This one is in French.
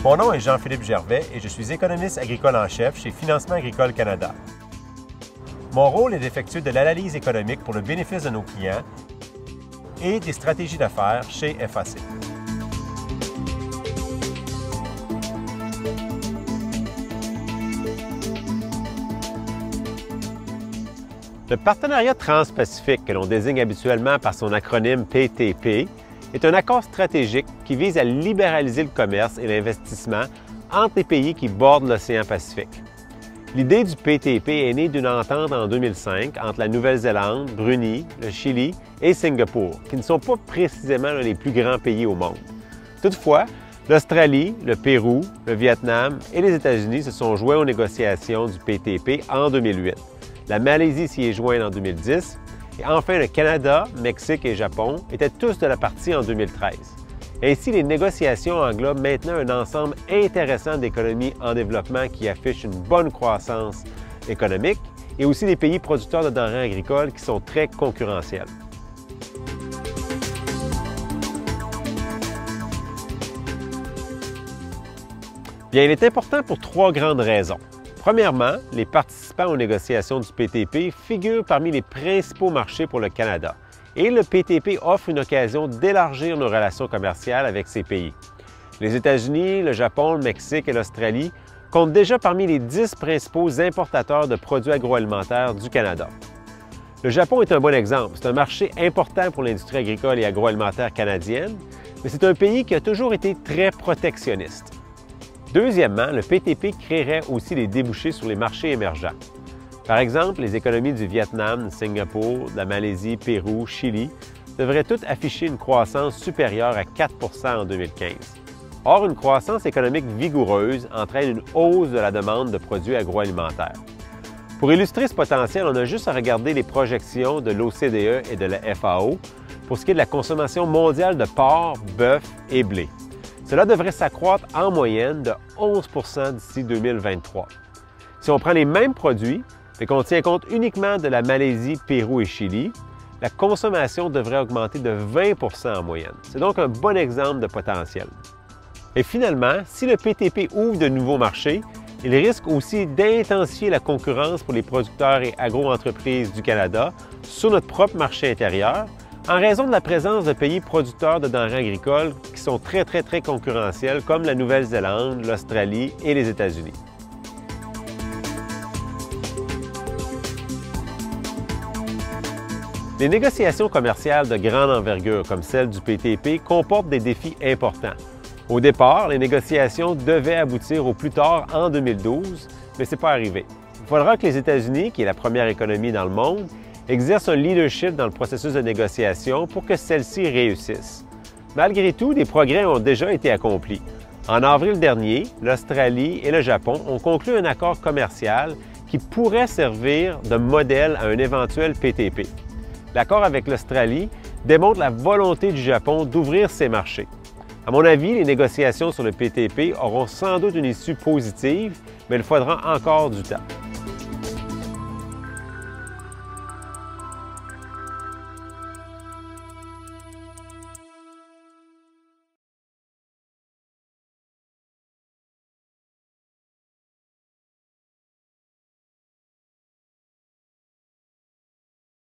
Mon nom est Jean-Philippe Gervais et je suis économiste agricole en chef chez Financement agricole Canada. Mon rôle est d'effectuer de l'analyse économique pour le bénéfice de nos clients et des stratégies d'affaires chez FAC. Le partenariat transpacifique, que l'on désigne habituellement par son acronyme PTP, est un accord stratégique qui vise à libéraliser le commerce et l'investissement entre les pays qui bordent l'océan Pacifique. L'idée du PTP est née d'une entente en 2005 entre la Nouvelle-Zélande, Brunei, le Chili et Singapour, qui ne sont pas précisément les plus grands pays au monde. Toutefois, l'Australie, le Pérou, le Vietnam et les États-Unis se sont joints aux négociations du PTP en 2008. La Malaisie s'y est jointe en 2010 et enfin le Canada, Mexique et Japon étaient tous de la partie en 2013. Ainsi, les négociations englobent maintenant un ensemble intéressant d'économies en développement qui affichent une bonne croissance économique et aussi des pays producteurs de denrées agricoles qui sont très concurrentiels. Bien, il est important pour trois grandes raisons. Premièrement, les participants aux négociations du PTP figurent parmi les principaux marchés pour le Canada et le PTP offre une occasion d'élargir nos relations commerciales avec ces pays. Les États-Unis, le Japon, le Mexique et l'Australie comptent déjà parmi les 10 principaux importateurs de produits agroalimentaires du Canada. Le Japon est un bon exemple. C'est un marché important pour l'industrie agricole et agroalimentaire canadienne, mais c'est un pays qui a toujours été très protectionniste. Deuxièmement, le PTP créerait aussi des débouchés sur les marchés émergents. Par exemple, les économies du Vietnam, Singapour, de la Malaisie, Pérou, Chili devraient toutes afficher une croissance supérieure à 4 % en 2015. Or, une croissance économique vigoureuse entraîne une hausse de la demande de produits agroalimentaires. Pour illustrer ce potentiel, on a juste à regarder les projections de l'OCDE et de la FAO pour ce qui est de la consommation mondiale de porc, bœuf et blé. Cela devrait s'accroître en moyenne de 11 % d'ici 2023. Si on prend les mêmes produits, mais qu'on tient compte uniquement de la Malaisie, Pérou et Chili, la consommation devrait augmenter de 20 % en moyenne. C'est donc un bon exemple de potentiel. Et finalement, si le PTP ouvre de nouveaux marchés, il risque aussi d'intensifier la concurrence pour les producteurs et agro-entreprises du Canada sur notre propre marché intérieur, en raison de la présence de pays producteurs de denrées agricoles qui sont très concurrentiels comme la Nouvelle-Zélande, l'Australie et les États-Unis. Les négociations commerciales de grande envergure comme celle du PTP comportent des défis importants. Au départ, les négociations devaient aboutir au plus tard en 2012, mais ce n'est pas arrivé. Il faudra que les États-Unis, qui est la première économie dans le monde, exerce un leadership dans le processus de négociation pour que celle-ci réussisse. Malgré tout, des progrès ont déjà été accomplis. En avril dernier, l'Australie et le Japon ont conclu un accord commercial qui pourrait servir de modèle à un éventuel PTP. L'accord avec l'Australie démontre la volonté du Japon d'ouvrir ses marchés. À mon avis, les négociations sur le PTP auront sans doute une issue positive, mais il faudra encore du temps.